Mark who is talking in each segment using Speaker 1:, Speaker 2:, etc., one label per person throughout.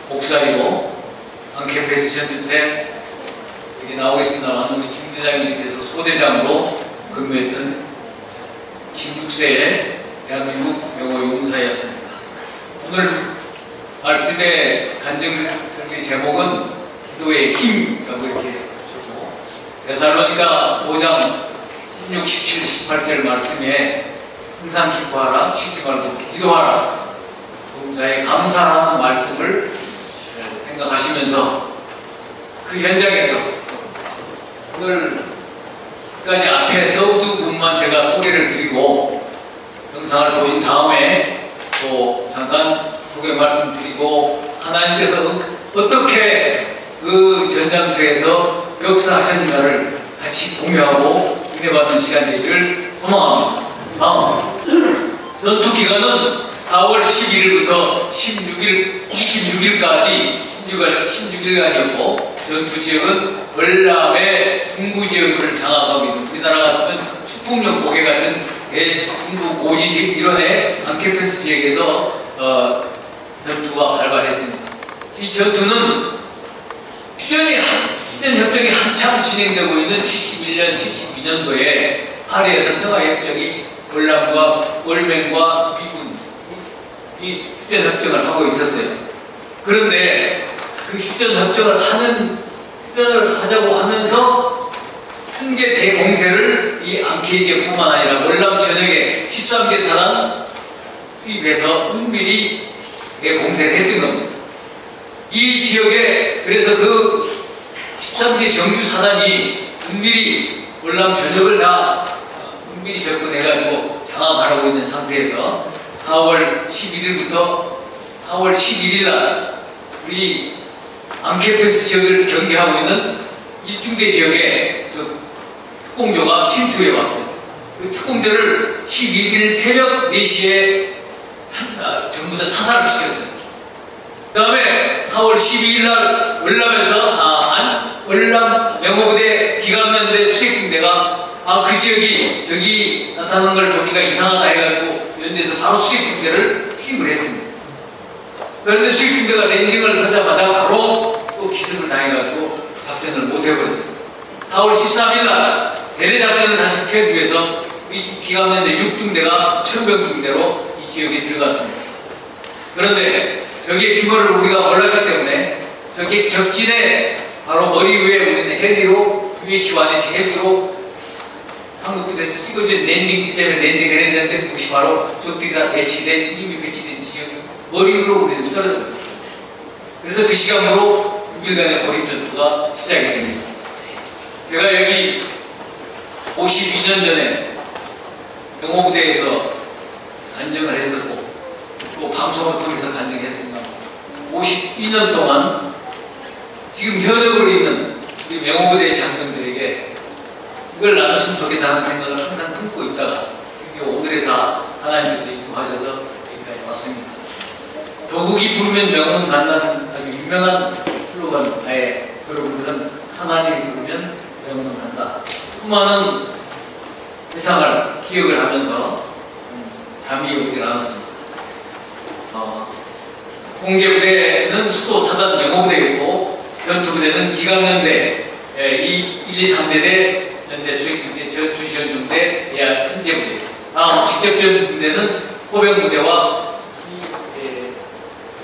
Speaker 1: 목사이고 안케페스 전투 때 여기 나오겠습니다만 우리 중대장님 밑에서 소대장으로 근무했던 16세의 대한민국 병호 용사였습니다. 오늘 말씀의 간증 설교 제목은 기도의 힘이라고 이렇게 주고 데살로니가 5장 16, 17, 18절 말씀에 항상 기뻐하라, 쉬지 말고 기도하라, 용사의 감사라는 말씀을 생각하시면서 그 현장에서 오늘까지 앞에서 두 분만 제가 소개를 드리고 영상을 보신 다음에 또 잠깐 소개 말씀드리고 하나님께서 어떻게 그 전장터에서 역사하셨는가를 같이 공유하고 은혜받는 시간 되기를 소망합니다. 전투 기간은 4월 11일부터 26일까지 16일간이었고 전투 지역은 월남의 중부 지역을 장악하고 있는 우리나라 같으면 축풍령 고개 같은 중부 고지 지역 일원의 안케페스 지역에서 전투가 발발했습니다. 이 전투는 휴전 협정이 한참 진행되고 있는 71년, 72년도에 파리에서 평화협정이 월남과 월맹과 미군이 휴전 협정을 하고 있었어요. 그런데 그 휴전 협정을 하자고 하면서 한개 대공세를 이 안케 지역뿐만 아니라 월남 전역에 13개 사단 투입해서 은밀히 대공세를 했던 겁니다. 이 지역에 그래서 그 13개 정규 사단이 은밀히 월남 전역을 다 은밀히 접근해가지고 장악하고 있는 상태에서 4월 11일부터 4월 11일날 우리 안케페스 지역을 경계하고 있는 일중대 지역에 특공조가 침투해 왔어요. 그 특공조를 11일 새벽 4시에 전부 다 사살을 시켰어요. 그 다음에 4월 12일날 월남에서 월남 명호부대 기갑연대 수색군대가 그 지역이 저기 나타나는 걸 보니까 이상하다 해가지고 연대에서 바로 수색군대를 투입을 했습니다. 그런데 수색군대가 랜딩을 하자마자 바로 또 기습을 당해가지고 작전을 못 해버렸습니다. 4월 13일날 대대작전을 다시 펴기 위해서 우리 기갑연대 6중대가 천병중대로 이 지역에 들어갔습니다. 그런데 저기의 규모를 우리가 몰랐기 때문에 저기 적진에 바로 머리 위에 우리는 헬기로 UH-1에서 헬기로 한국부대에서 찍어준 랜딩 지점에 랜딩을 했는데 그것이 바로 적들이 다 이미 배치된 지역 머리 위로 우리는 떨어졌습니다. 그래서 그 시간으로 6일간의 고립 전투가 시작이 됩니다. 제가 여기 52년 전에 병호부대에서 간증을 했었고 또 방송을 통해서 간증했습니다. 52년 동안 지금 현역으로 있는 우리 명호부대의 장병들에게 이걸 나눴으면 좋겠다 하는 생각을 항상 품고 있다가 드디어 오늘에서 하나님께서 인도하셔서 여기까지 왔습니다. 도국이 부르면 명호는 간다는 아주 유명한 슬로건 아예 여러분들은 하나님이 부르면 명호는 간다. 수많은 회상을 기억을 하면서 잠이 오질 않았습니다. 공개부대는 수도 사단 명호부대였고 전투부대는 기강연대 1, 2, 3대대 연대 수색부대 전투지원중대 현재부대였습니다. 다음 직접전부대는 호병부대와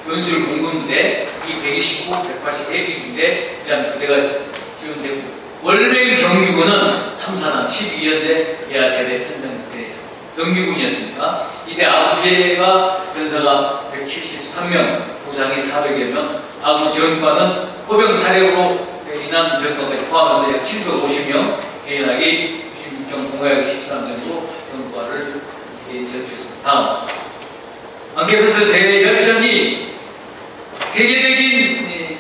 Speaker 1: 연술공군부대 129, 180 해비부대 이런 부대가 지원되고 월맹 정규군은 3사단 12연대 대대 편성부대였습니다. 정규군이었습니다. 이때 아부제가 전사가 173명, 부상이 400여 명, 아군 전과는 호병 사력으로 인한 전과까지 포함해서 약 750명, 개인하기 96정, 동호약이 13정도 전과를 전투했습니다. 다음 안케페스 대혈전이 세계적인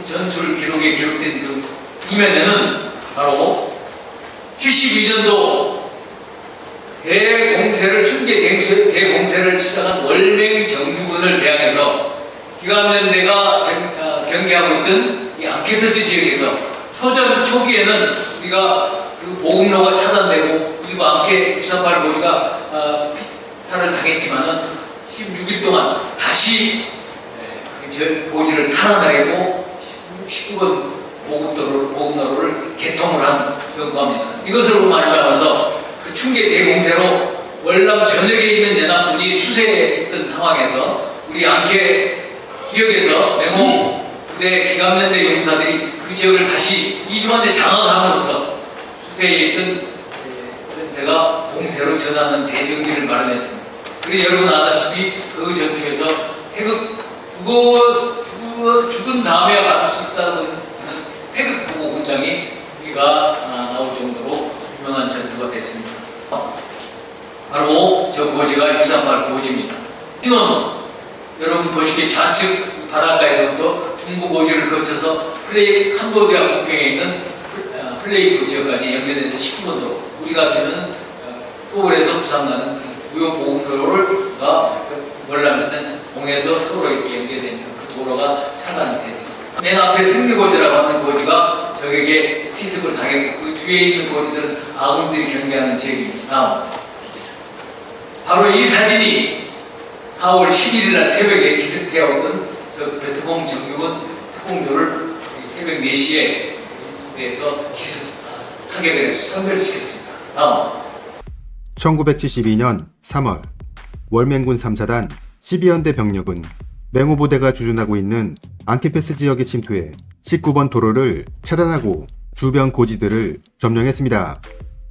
Speaker 1: 전술 기록에 기록된 그 이면에는 바로 72년도 대공세를 시작한 월맹 정규군을 대항해서 기갑연대가 경계하고 있던 이 안케페스 지역에서 초전 초기에는 우리가 그 보급로가 차단되고 일부 안케 638 보기가 피탈을 당했지만은 16일 동안 다시 고지를 탈환하고 19번 보급로를 개통을 한 경우입니다. 이것으로 말미암아서 그 충계 대공세로 월남 전역에 있는 연합군이 수세했던 상황에서 우리 양계 지역에서 맹호 부대 기갑연대 용사들이 그 지역을 다시 2주 만에 장악함으로써 수세에 있던 연세가 공세로 전하는 대정비를 마련했습니다. 그리고 여러분 아다시피 그 전투에서 태극 죽은 다음에 받을 수 있다는 태극 보고 훈장이 우리가 나올 정도로 유명한 전투가 됐습니다. 바로 저 고지가 638 고지입니다. 신원 여러분 보시기에 좌측 바닷가에서부터 중부 고지를 거쳐서 캄보디아 국경에 있는 플레이프 지역까지 연결되는 19번도로 우리 같으면 서울에서 부산 가는 주요 보급로가 월남에서는 동에서 서로 이렇게 연결된 그 도로가 차단이 됐습니다. 맨 앞에 승리고지라고 하는 고지가 적에게 피습을 당했고 그 뒤에 있는 고지들은 아군들이 경계하는 지역입니다. 바로 이 사진이 4월 11일 날 새벽에 기습되었던 저 베트콩 정규군 특공조를 새벽 4시에 대해서 사격을 해서 선별시켰습니다. 다음
Speaker 2: 1972년 3월 월맹군 3사단 12연대 병력은 맹호부대가 주둔하고 있는 앙케페스 지역에 침투해 19번 도로를 차단하고 주변 고지들을 점령했습니다.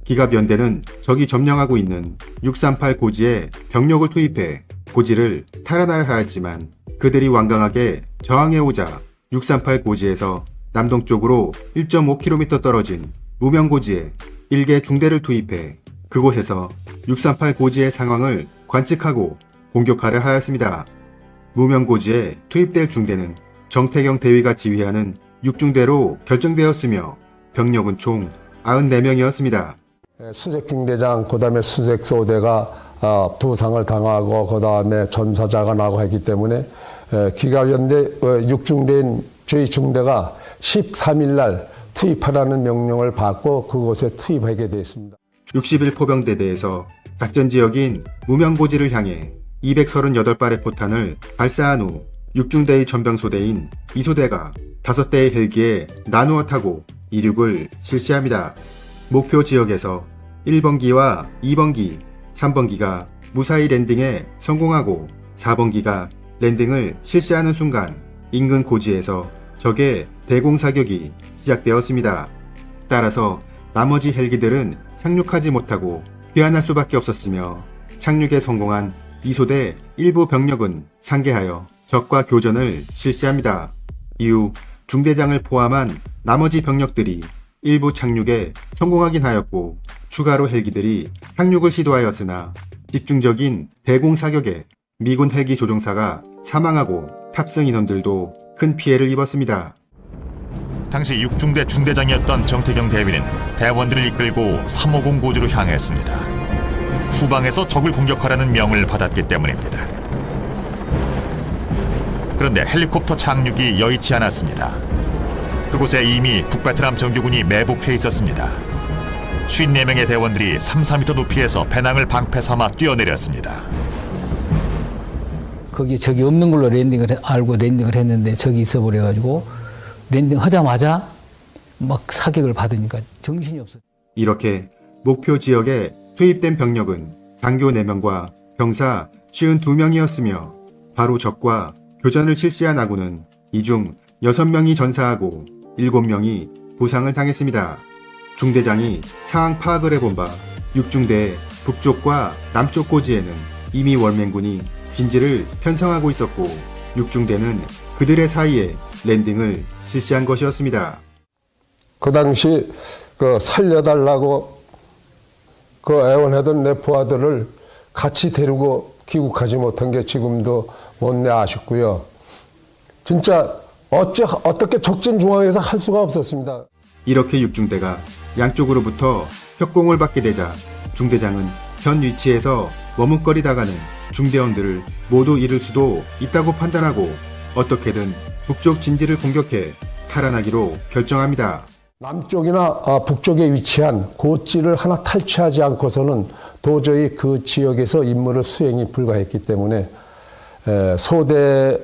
Speaker 2: 기갑연대는 적이 점령하고 있는 638 고지에 병력을 투입해 고지를 탈환하려 하였지만 그들이 완강하게 저항해오자 638 고지에서 남동쪽으로 1.5km 떨어진 무명고지에 1개 중대를 투입해 그곳에서 638 고지의 상황을 관측하고 공격하려 하였습니다. 무명고지에 투입될 중대는 정태경 대위가 지휘하는 6중대로 결정되었으며 병력은 총 94명이었습니다.
Speaker 3: 수색중대장, 그 다음에 수색소대가 부상을 당하고 그 다음에 전사자가 나고 했기 때문에 기갑연대 6중대인 저희 중대가 13일 날 투입하라는 명령을 받고 그곳에 투입하게 되었습니다.
Speaker 2: 60일 포병대대에서 작전지역인 무명고지를 향해 238발의 포탄을 발사한 후 6중대의 전병소대인 2소대가 5대의 헬기에 나누어 타고 이륙을 실시합니다. 목표 지역에서 1번기와 2번기, 3번기가 무사히 랜딩에 성공하고 4번기가 랜딩을 실시하는 순간 인근 고지에서 적의 대공사격이 시작되었습니다. 따라서 나머지 헬기들은 착륙하지 못하고 귀환할 수밖에 없었으며 착륙에 성공한 2소대 일부 병력은 상계하여 적과 교전을 실시합니다. 이후 중대장을 포함한 나머지 병력들이 일부 착륙에 성공하긴 하였고 추가로 헬기들이 착륙을 시도하였으나 집중적인 대공사격에 미군 헬기 조종사가 사망하고 탑승 인원들도 큰 피해를 입었습니다.
Speaker 4: 당시 6중대 중대장이었던 정태경 대위는 대원들을 이끌고 350 고지로 향했습니다. 후방에서 적을 공격하라는 명을 받았기 때문입니다. 그런데 헬리콥터 착륙이 여의치 않았습니다. 그곳에 이미 북베트남 정규군이 매복해 있었습니다. 54명의 대원들이 3-4m 높이에서 배낭을 방패 삼아 뛰어내렸습니다.
Speaker 5: 거기 적이 없는 걸로 알고 랜딩을 했는데 적이 있어버려가지고 랜딩하자마자 막 사격을 받으니까 정신이 없었어요.
Speaker 2: 이렇게 목표 지역에 투입된 병력은 장교 4명과 병사 52명이었으며 바로 적과 교전을 실시한 아군은 이 중 6명이 전사하고 7명이 부상을 당했습니다. 중대장이 상황 파악을 해본 바 6중대의 북쪽과 남쪽 고지에는 이미 월맹군이 진지를 편성하고 있었고 6중대는 그들의 사이에 랜딩을 실시한 것이었습니다.
Speaker 3: 그 당시 살려달라고 애원하던 내 부하들을 같이 데리고 귀국하지 못한 게 지금도 못내 아쉽고요. 진짜 어떻게 적진 중앙에서 할 수가 없었습니다.
Speaker 2: 이렇게 6중대가 양쪽으로부터 협공을 받게 되자 중대장은 현 위치에서 머뭇거리다가는 중대원들을 모두 잃을 수도 있다고 판단하고 어떻게든 북쪽 진지를 공격해 탈환하기로 결정합니다.
Speaker 3: 남쪽이나 북쪽에 위치한 고지를 하나 탈취하지 않고서는 도저히 그 지역에서 임무를 수행이 불가했기 때문에 소대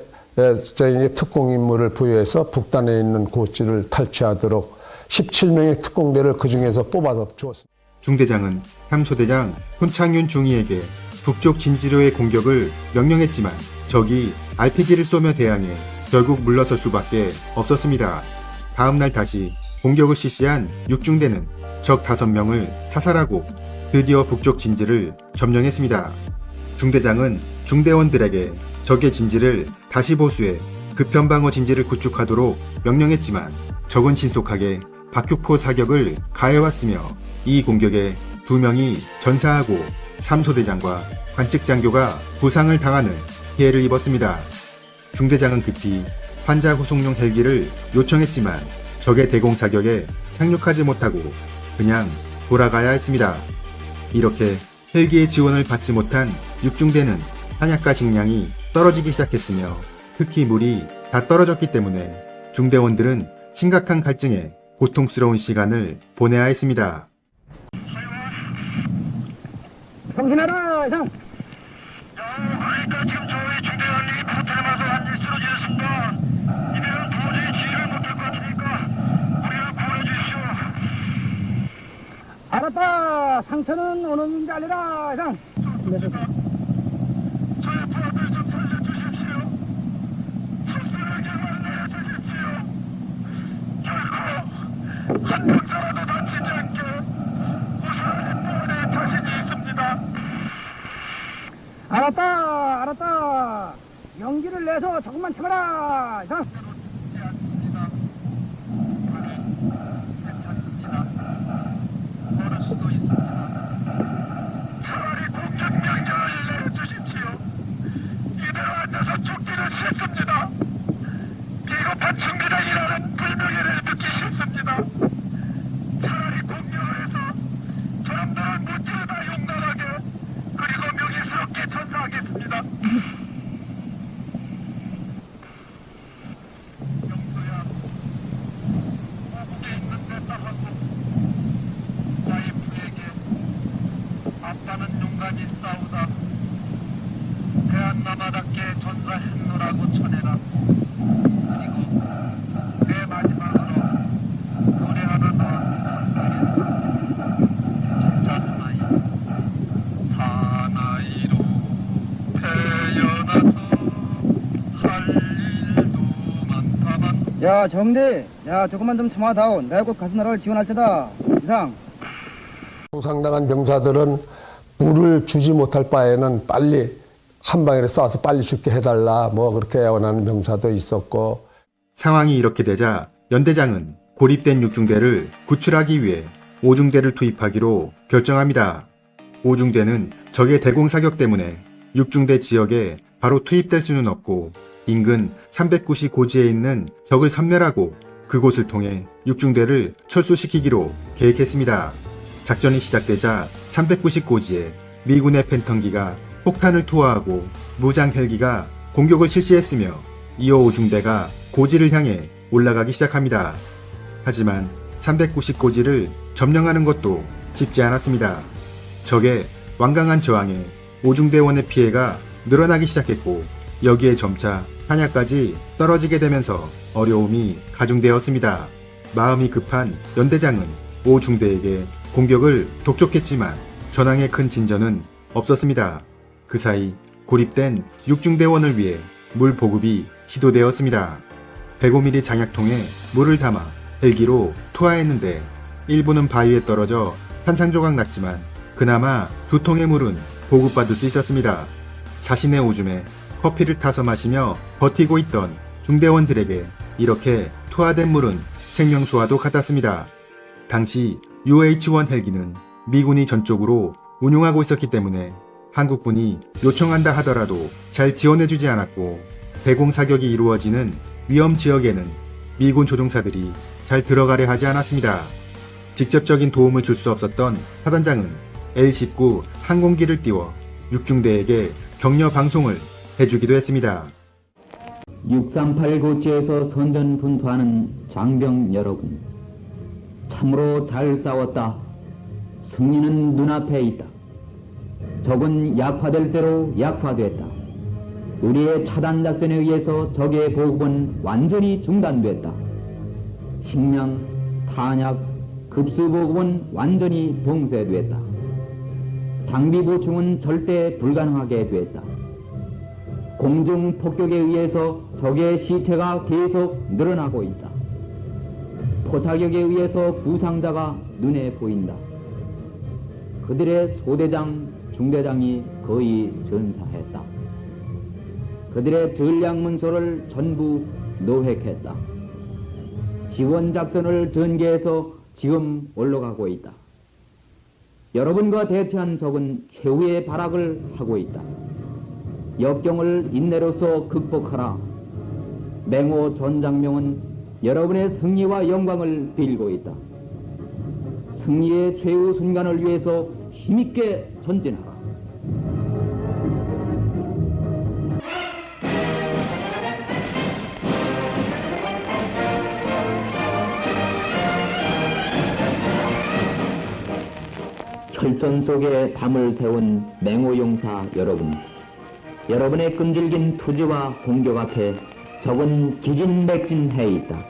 Speaker 3: 저에게 특공 임무를 부여해서 북단에 있는 고지를 탈취하도록 17명의 특공대를 그중에서 뽑아서 주었습니다.
Speaker 2: 중대장은 3소대장 손창윤 중위에게 북쪽 진지로의 공격을 명령했지만 적이 RPG를 쏘며 대항해 결국 물러설 수밖에 없었습니다. 다음날 다시 공격을 실시한 6중대는 적 5명을 사살하고 드디어 북쪽 진지를 점령했습니다. 중대장은 중대원들에게 적의 진지를 다시 보수해 급변방어 진지를 구축하도록 명령했지만 적은 신속하게 박격포 사격을 가해왔으며 이 공격에 2명이 전사하고 3소대장과 관측장교가 부상을 당하는 피해를 입었습니다. 중대장은 급히 환자 후송용 헬기를 요청했지만 적의 대공 사격에 착륙하지 못하고 그냥 돌아가야 했습니다. 이렇게 헬기의 지원을 받지 못한 6중대는 탄약과 식량이 떨어지기 시작했으며 특히 물이 다 떨어졌기 때문에 중대원들은 심각한 갈증에 고통스러운 시간을 보내야 했습니다.
Speaker 6: 정신하라 이상.
Speaker 7: 그러니까 지금 저희 중대장님이 호텔에 와서 완전히 쓰러지셨습니다. 이대로 도저히 지휘를 못할 것 같으니까 우리를 구원해 주십시오.
Speaker 6: 알았다. 상처는 오는지 알리라 이상.
Speaker 7: 저희 부하들 좀 살려주십시오. 철수에게만 내주십시오. 결코 한 명사라도 다치지 않게 무사히 보내 자신이 있습니다.
Speaker 6: 알았다. 용기를 내서 조금만 참아라 이상.
Speaker 7: 차라리 공격 명령을 내려주십시오. 이대로 앉아서 죽기는 싫습니다. 비겁한 중대장이라는 불명예를 듣기 싫습니다. 차라리 공격을 해서 저놈들을 무찌르다 용납하게 그리고 명예스럽게 전사하겠습니다. 영수야, 모국에 있는 내 딸하고 와이프에게 아빠는 용감히 싸우다 대한남아답게 전사했노라고 전해라. 그리고 내 마지막으로 노래 하나 나왔습니다. 진짜 사나이로 태어나서 할 일도 많다만.
Speaker 6: 야 정대. 야 조금만 좀 참아다오. 내가 곧 가수 나라를 지원할 테다 이상.
Speaker 3: 부상당한 병사들은 물을 주지 못할 바에는 빨리 한 방에 쏴서 빨리 죽게 해달라 뭐 그렇게 애원하는 병사도 있었고.
Speaker 2: 상황이 이렇게 되자 연대장은 고립된 6중대를 구출하기 위해 5중대를 투입하기로 결정합니다. 5중대는 적의 대공 사격 때문에 6중대 지역에 바로 투입될 수는 없고 인근 390 고지에 있는 적을 섬멸하고 그곳을 통해 6중대를 철수시키기로 계획했습니다. 작전이 시작되자 390 고지에 미군의 팬턴기가 폭탄을 투하하고 무장 헬기가 공격을 실시했으며 이어 5중대가 고지를 향해 올라가기 시작합니다. 하지만 390 고지를 점령하는 것도 쉽지 않았습니다. 적의 완강한 저항에 5중대원의 피해가 늘어나기 시작했고 여기에 점차 탄약까지 떨어지게 되면서 어려움이 가중되었습니다. 마음이 급한 연대장은 5중대에게 공격을 독촉했지만 전황에 큰 진전은 없었습니다. 그 사이 고립된 6중대원을 위해 물 보급이 시도되었습니다. 105mm 장약통에 물을 담아 헬기로 투하했는데 일부는 바위에 떨어져 산산조각 났지만 그나마 2통의 물은 보급받을 수 있었습니다. 자신의 오줌에 커피를 타서 마시며 버티고 있던 중대원들에게 이렇게 투하된 물은 생명수와도 같았습니다. 당시 UH-1 헬기는 미군이 전적으로 운용하고 있었기 때문에 한국군이 요청한다 하더라도 잘 지원해주지 않았고 대공 사격이 이루어지는 위험 지역에는 미군 조종사들이 잘 들어가려 하지 않았습니다. 직접적인 도움을 줄 수 없었던 사단장은 L-19 항공기를 띄워 6중대에게 격려 방송을 해주기도 했습니다.
Speaker 8: 638 고지에서 선전분투하는 장병 여러분, 참으로 잘 싸웠다. 승리는 눈앞에 있다. 적은 약화될 대로 약화됐다. 우리의 차단 작전에 의해서 적의 보급은 완전히 중단됐다. 식량, 탄약, 급수 보급은 완전히 봉쇄됐다. 장비 보충은 절대 불가능하게 됐다. 공중 폭격에 의해서 적의 시체가 계속 늘어나고 있다. 포사격에 의해서 부상자가 눈에 보인다. 그들의 소대장, 중대장이 거의 전사했다. 그들의 전략 문서를 전부 노획했다. 지원 작전을 전개해서 지금 올라가고 있다. 여러분과 대치한 적은 최후의 발악을 하고 있다. 역경을 인내로서 극복하라. 맹호 전장명은 여러분의 승리와 영광을 빌고 있다. 승리의 최후 순간을 위해서 힘있게 전진하라. 혈전 속에 밤을 세운 맹호용사 여러분, 여러분의 끈질긴 투지와 공격 앞에 적은 기진맥진해 있다.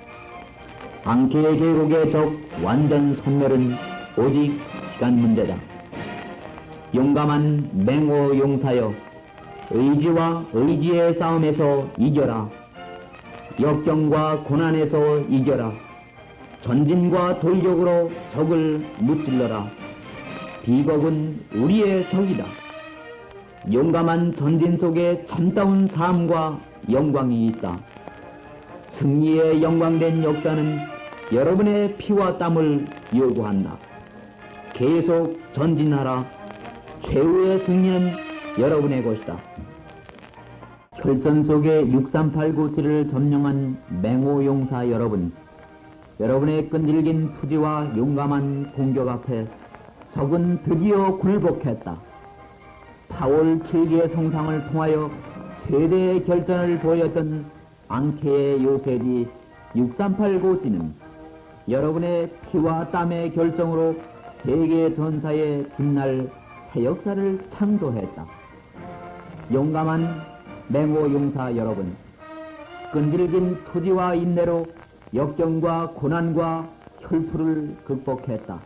Speaker 8: 앙케의 계곡의 적 완전 소멸은 오직 시간 문제다. 용감한 맹호용사여, 의지와 의지의 싸움에서 이겨라. 역경과 고난에서 이겨라. 전진과 돌격으로 적을 무찔러라. 비겁은 우리의 적이다. 용감한 전진 속에 참다운 삶과 영광이 있다. 승리의 영광된 역사는 여러분의 피와 땀을 요구한다. 계속 전진하라. 최후의 승리는 여러분의 것이다. 혈전 속에 6389지를 점령한 맹호용사 여러분, 여러분의 끈질긴 투지와 용감한 공격 앞에 적은 드디어 굴복했다. 8월 7기의 성상을 통하여 최대의 결전을 보였던 앙케의 요새지 6389지는 여러분의 피와 땀의 결정으로 세계 전사의 빛날 새 역사를 창조했다. 용감한 맹호용사 여러분, 끈질긴 투지와 인내로 역경과 고난과 혈투를 극복했다.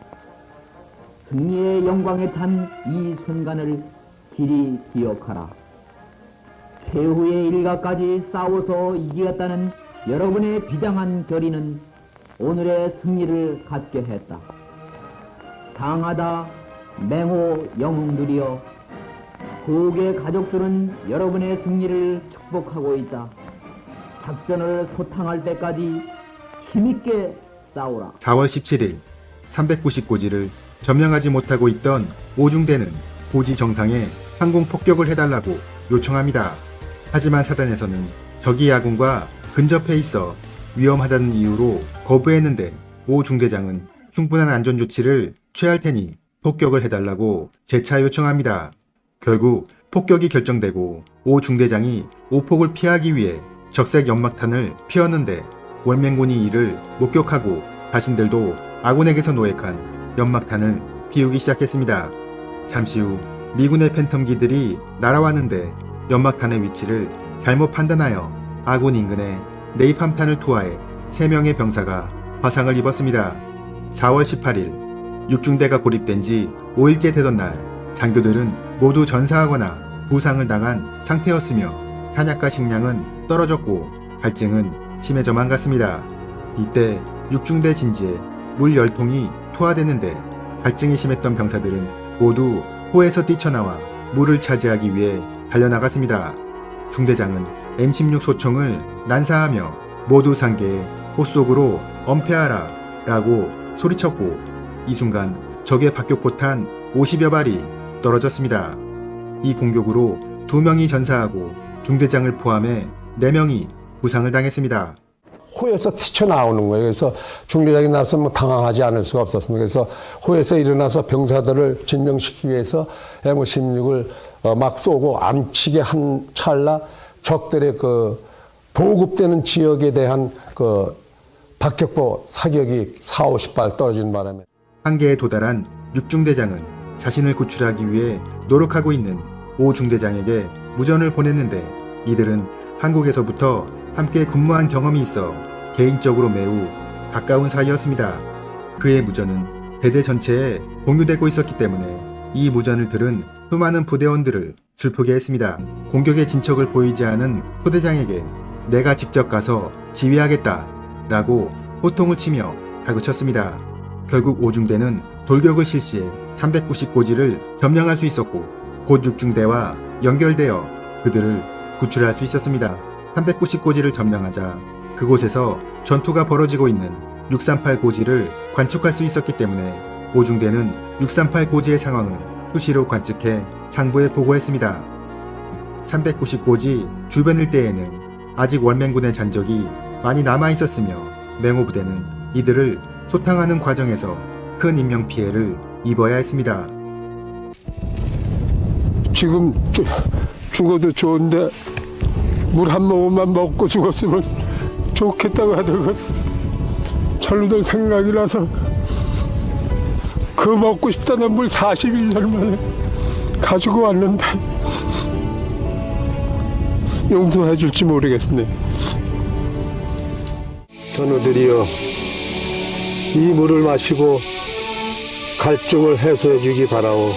Speaker 8: 승리의 영광에 찬 이 순간을 길이 기억하라. 최후의 일가까지 싸워서 이겼다는 여러분의 비장한 결의는 오늘의 승리를 갖게 했다. 강하다 맹호 영웅들이여, 고국의 가족들은 여러분의 승리를 축복하고 있다. 작전을 소탕할 때까지 힘있게 싸우라.
Speaker 2: 4월 17일 399지를 점령하지 못하고 있던 오중대는 고지 정상에 항공 폭격을 해달라고 요청합니다. 하지만 사단에서는 적이 야군과 근접해 있어 위험하다는 이유로 거부했는데 오 중대장은 충분한 안전 조치를 취할 테니 폭격을 해달라고 재차 요청합니다. 결국 폭격이 결정되고 오 중대장이 오폭을 피하기 위해 적색 연막탄을 피웠는데 월맹군이 이를 목격하고 자신들도 아군에게서 노획한 연막탄을 피우기 시작했습니다. 잠시 후 미군의 팬텀기들이 날아왔는데 연막탄의 위치를 잘못 판단하여 아군 인근에 네이팜탄을 투하해 3명의 병사가 화상을 입었습니다. 4월 18일 6중대가 고립된 지 5일째 되던 날 장교들은 모두 전사하거나 부상을 당한 상태였으며 탄약과 식량은 떨어졌고 갈증은 심해져만 갔습니다. 이때 6중대 진지에 물 10통이 투하됐는데 갈증이 심했던 병사들은 모두 호에서 뛰쳐나와 물을 차지하기 위해 달려나갔습니다. 중대장은 M16 소총을 난사하며 모두 상계에 호 속으로 엄폐하라 라고 소리쳤고 이 순간 적의 박격포탄 50여 발이 떨어졌습니다. 이 공격으로 2명이 전사하고 중대장을 포함해 4명이 부상을 당했습니다.
Speaker 3: 호에서 튀쳐나오는 거예요. 그래서 중대장이 나서면 당황하지 않을 수가 없었습니다. 그래서 호에서 일어나서 병사들을 진정시키기 위해서 M16을 막 쏘고 암치게 한 찰나 적들의 그 보급되는 지역에 대한 그 박격포 사격이 40-50발 떨어진 바람에
Speaker 2: 한계에 도달한 6중대장은 자신을 구출하기 위해 노력하고 있는 5중대장에게 무전을 보냈는데 이들은 한국에서부터 함께 근무한 경험이 있어 개인적으로 매우 가까운 사이였습니다. 그의 무전은 대대 전체에 공유되고 있었기 때문에 이 무전을 들은 수많은 부대원들을 슬프게 했습니다. 공격의 진척을 보이지 않은 소대장에게 내가 직접 가서 지휘하겠다 라고 호통을 치며 다그쳤습니다. 결국 5중대는 돌격을 실시해 390고지를 점령할 수 있었고 곧 6중대와 연결되어 그들을 구출할 수 있었습니다. 390고지를 점령하자 그곳에서 전투가 벌어지고 있는 638고지를 관측할 수 있었기 때문에 5중대는 638고지의 상황을 수시로 관측해 상부에 보고했습니다. 390고지 주변 일대에는 아직 원맹군의 잔적이 많이 남아있었으며 맹호부대는 이들을 소탕하는 과정에서 큰 인명피해를 입어야 했습니다.
Speaker 9: 지금 죽어도 좋은데 물 한 모금만 먹고 죽었으면 좋겠다고 하다가 철들 생각이 나서 그 먹고 싶다는 물 41년 만에 가지고 왔는데 용서해 줄지 모르겠네. 전우들이여, 이 물을 마시고 갈증을 해소해 주기 바라오.